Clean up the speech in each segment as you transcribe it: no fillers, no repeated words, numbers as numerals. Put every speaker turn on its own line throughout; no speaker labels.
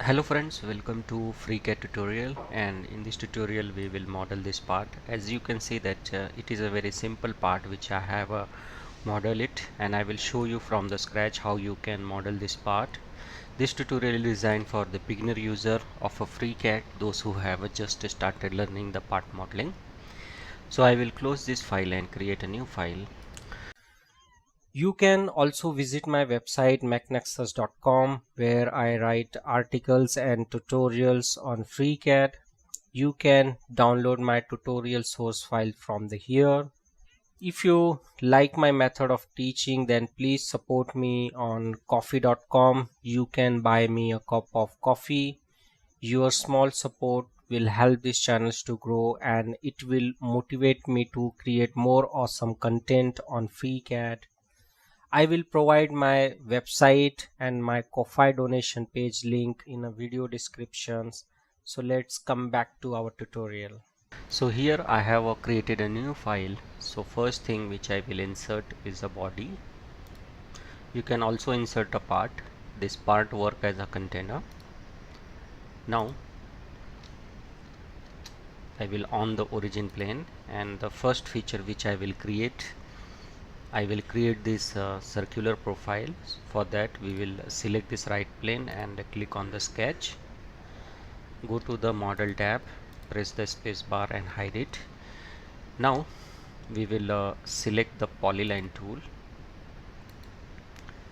Hello friends, welcome to FreeCAD tutorial, and in this tutorial we will model this part. As you can see that it is a very simple part which I have model it, and I will show you from the scratch how you can model this part. This tutorial is designed for the beginner user of a FreeCAD, those who have just started learning the part modeling. So I will close this file and create a new file. You can also visit my website mechnexus.com, where I write articles and tutorials on FreeCAD. You can download my tutorial source file from here. If you like my method of teaching, then please support me on coffee.com. You can buy me a cup of coffee. Your small support will help these channels to grow, and it will motivate me to create more awesome content on FreeCAD. I will provide my website and my Ko-Fi donation page link in a video descriptions. So let's come back to our tutorial. So here I have created a new file. So first thing which I will insert is a body. You can also insert a part. This part work as a container. Now I will on the origin plane, and the first feature which I will create this circular profile. For that we will select this right plane and click on the sketch. Go to the model tab, press the space bar and hide it. Now we will select the polyline tool,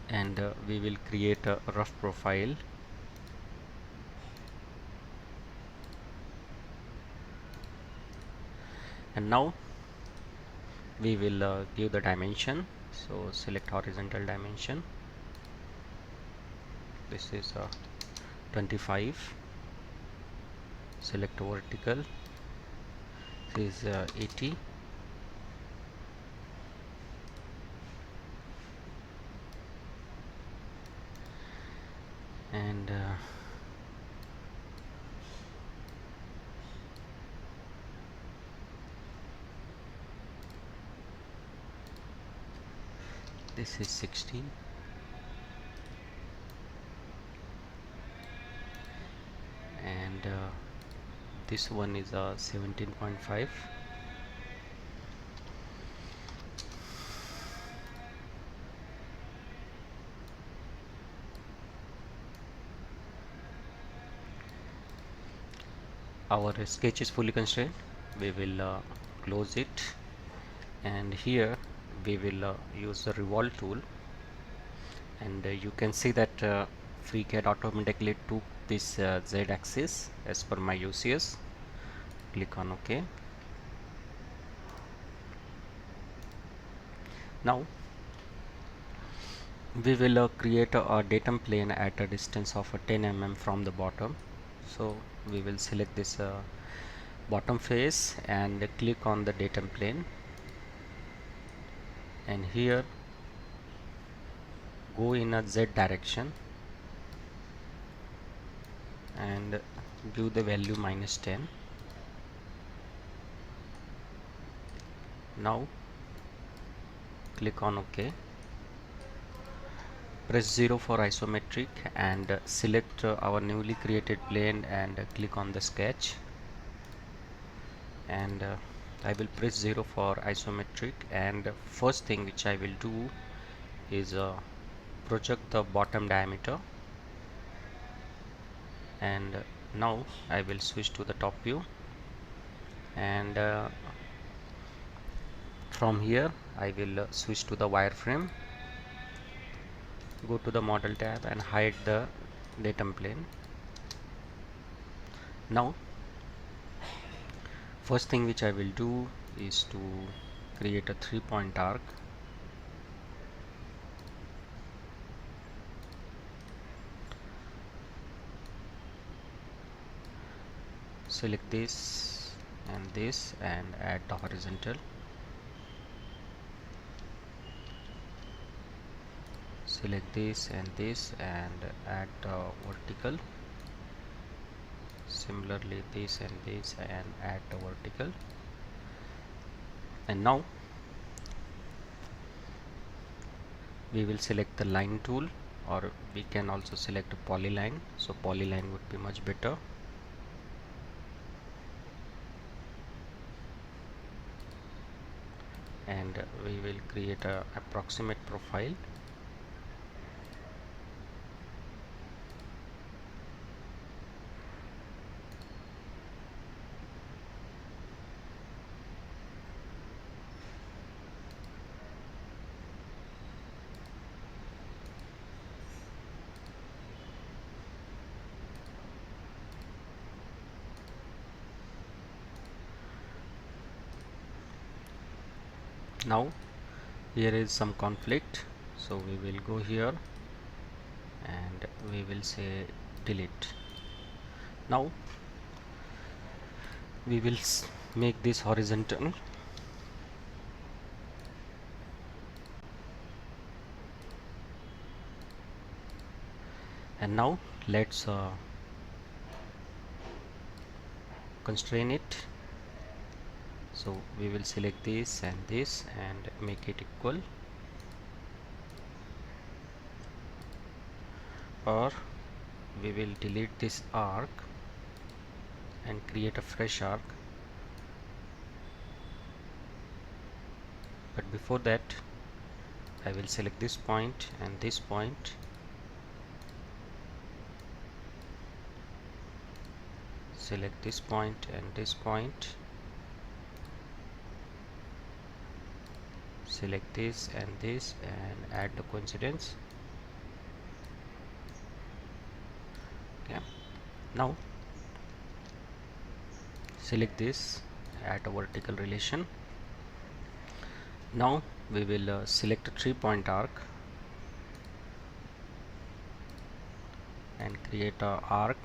and we will create a rough profile. And now we will give the dimension. So select horizontal dimension. This is 25. Select vertical. This is 80. And this is 16. And this one is 17.5. Our sketch is fully constrained. We will close it, and here we will use the revolve tool, and you can see that FreeCAD automatically took this Z axis as per my UCS. Click on OK. Now we will create a datum plane at a distance of 10 mm from the bottom. So we will select this bottom face and click on the datum plane, and here go in a Z direction and give the value -10. Now click on OK. Press 0 for isometric and select our newly created plane and click on the sketch, and I will press 0 for isometric, and first thing which I will do is project the bottom diameter, and now I will switch to the top view, and from here I will switch to the wireframe. Go to the model tab and hide the datum plane. Now first thing which I will do is to create a 3-point arc. Select this and add the horizontal. Select this and add the vertical. Similarly this and add the vertical. And now we will select the line tool or we can also select a polyline. So polyline would be much better. And we will create a approximate profile. Now here is some conflict, so we will go here and we will say delete. Now we will make this horizontal, and now let's constrain it. So we will select this and make it equal, or we will delete this arc and create a fresh arc. But before that, I will select this point and this point, select this point and this point, select this and this, and add the coincidence. Okay, now select this, add a vertical relation. Now we will select a 3-point arc and create a arc,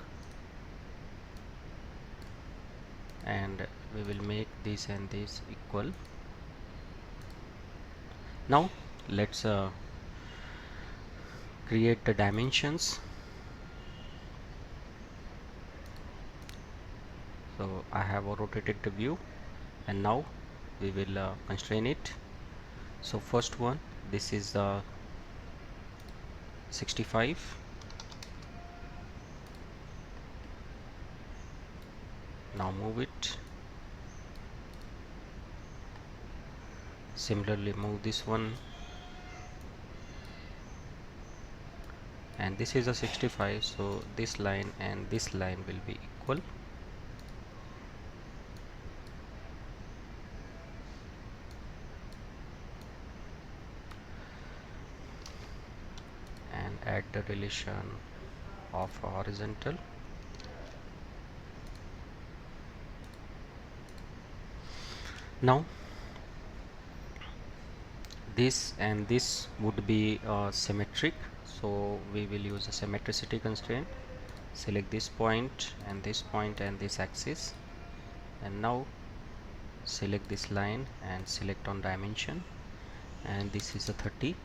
and we will make this and this equal. Now let's create the dimensions. So I have rotated the view, and now we will constrain it. So first one, this is 65. Now move it. Similarly move this one, and this is a 65, so this line and this line will be equal. And add the relation of horizontal. Now this and this would be symmetric, so we will use a symmetricity constraint. Select this point and this axis, and now select this line and select on dimension, and this is a 30,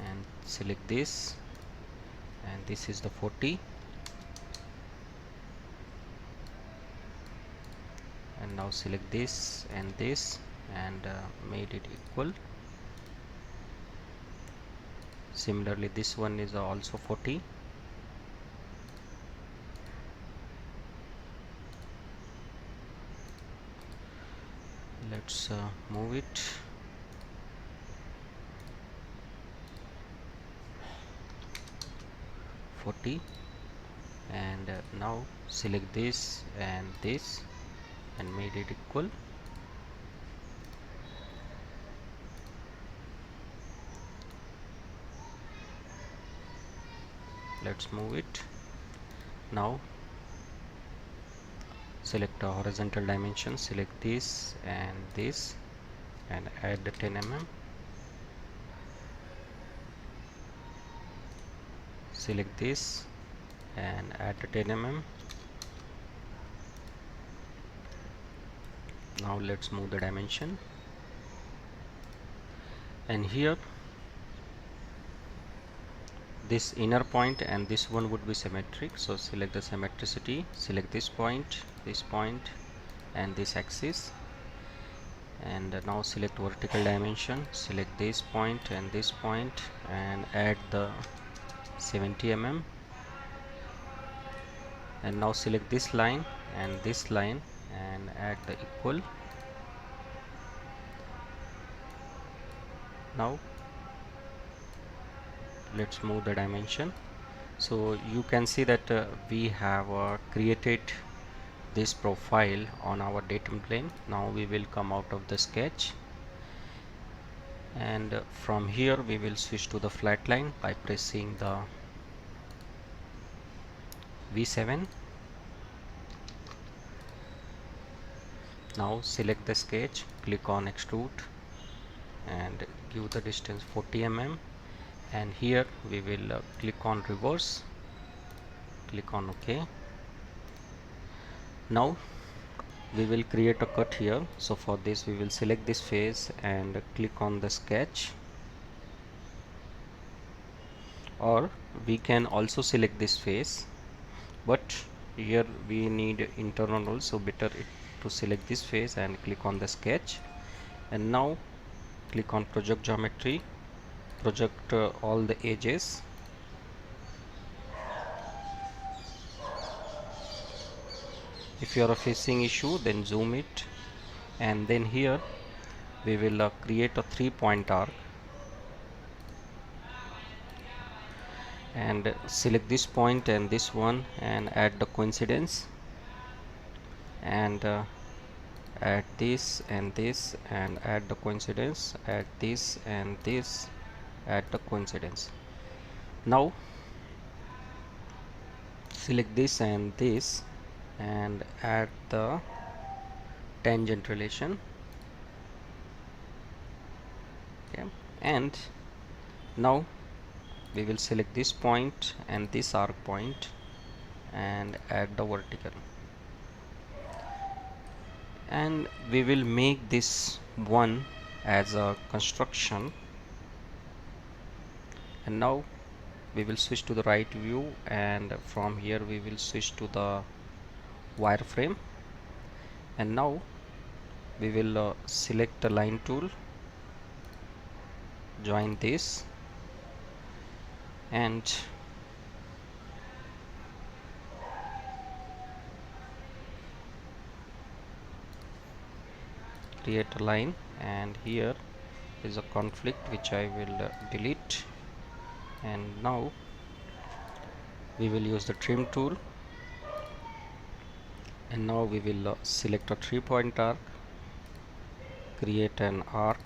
and select this, and this is the 40, and now select this and made it equal. Similarly this one is also 40. Let's move it. And now select this and made it equal. Let's move it. Now select a horizontal dimension, select this and add the 10 mm. Select this and add the 10 mm. Now let's move the dimension, and here this inner point and this one would be symmetric, so select the symmetricity, select this point and this axis, and now select vertical dimension, select this point and add the 70 mm, and now select this line and this line and add the equal. Now let's move the dimension. So you can see that we have created this profile on our datum plane. Now we will come out of the sketch, and from here we will switch to the flat line by pressing the V7. Now select the sketch, click on extrude and give the distance 40 mm, and here we will click on reverse, click on OK. Now we will create a cut here. So for this we will select this face and click on the sketch, or we can also select this face, but here we need internal also, better to select this face and click on the sketch. And now click on project geometry, project all the edges, if you are facing issue then zoom it, and then here we will create a 3-point arc and select this point and this one and add the coincidence, and add this and this and add the coincidence, add this and this, add the coincidence. Now select this and this and add the tangent relation. Okay, and now we will select this point and this arc point and add the vertical, and we will make this one as a construction. And now we will switch to the right view, and from here we will switch to the wireframe, and now we will select the line tool, join this, and create a line, and here is a conflict which I will delete. And now we will use the trim tool, and now we will select a 3-point arc, create an arc,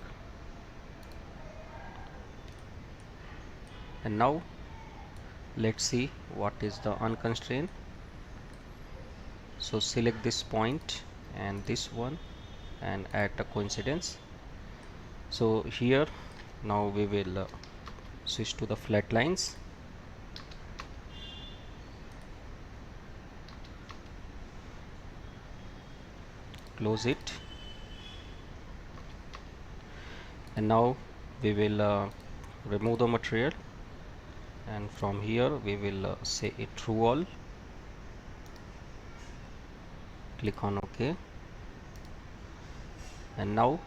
and now let's see what is the unconstrained. So select this point and this one and add the coincidence. So here now we will switch to the flat lines, close it, and now we will remove the material, and from here we will say it true all, click on OK, and now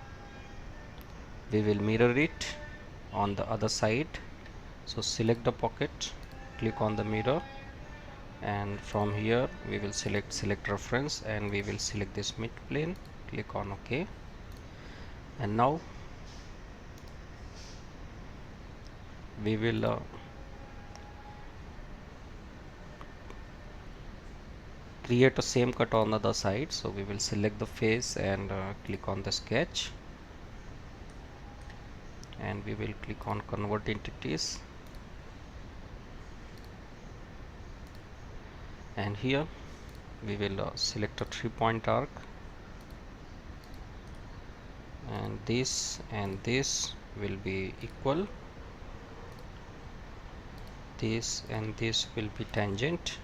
we will mirror it on the other side. So select the pocket, click on the mirror, and from here we will select reference, and we will select this mid plane, click on OK, and now we will create a same cut on the other side. So we will select the face and click on the sketch, and we will click on convert entities, and here we will select a 3-point arc, and this will be equal, this and this will be tangent.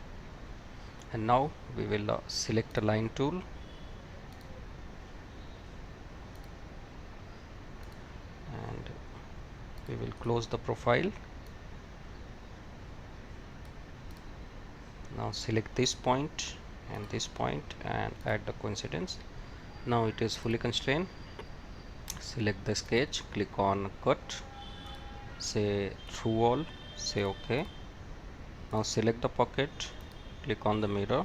And now we will select a line tool, and we will close the profile. Now select this point and add the coincidence. Now it is fully constrained. select the sketch, click on cut, say through all, say OK. Now select the pocket, click on the mirror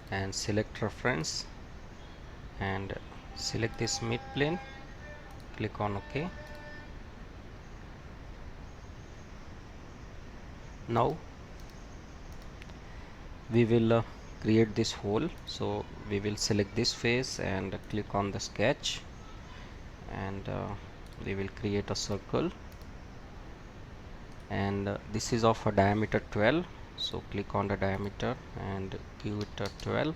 and select reference and select this mid plane, click on OK. Now we will create this hole, so we will select this face and click on the sketch and we will create a circle, and this is of a diameter 12, so click on the diameter and give it a 12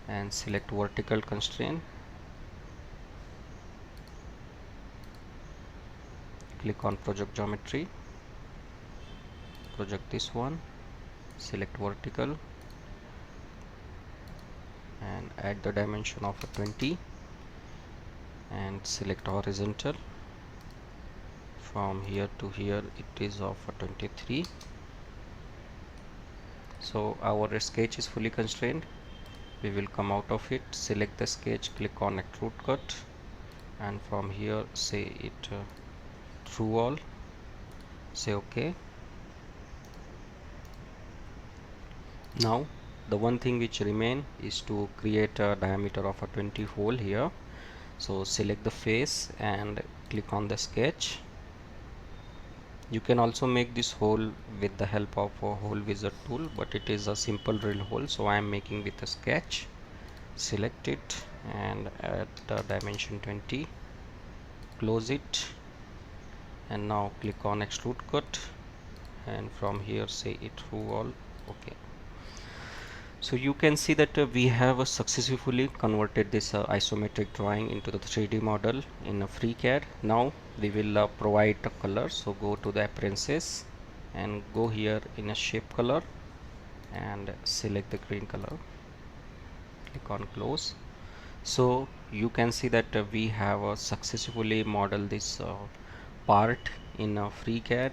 and select vertical constraint, click on project geometry, project this one, select vertical and add the dimension of a 20 and select horizontal. From here to here it is of a 23. So our sketch is fully constrained. We will come out of it, select the sketch, click on extrude cut and from here say it through all, say OK. Now the one thing which remain is to create a diameter of a 20 hole here, so select the face and click on the sketch. You can also make this hole with the help of a hole wizard tool, but it is a simple drill hole, so I am making with a sketch. Select it and add the dimension 20, close it and now click on extrude cut and from here say it through all, OK. So you can see that we have successfully converted this isometric drawing into the 3D model in a FreeCAD. Now we will provide a color, so go to the appearances and go here in a shape color and select the green color, click on close. So you can see that we have successfully modeled this part in FreeCAD.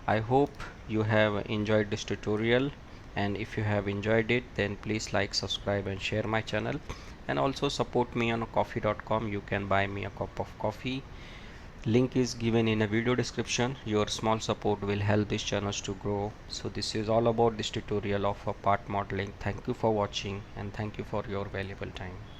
I hope you have enjoyed this tutorial, and if you have enjoyed it then please like, subscribe and share my channel, and also support me on coffee.com. You can buy me a cup of coffee. Link is given in a video description. Your small support will help this channels to grow. So this is all about this tutorial of part modeling. Thank you for watching and thank you for your valuable time.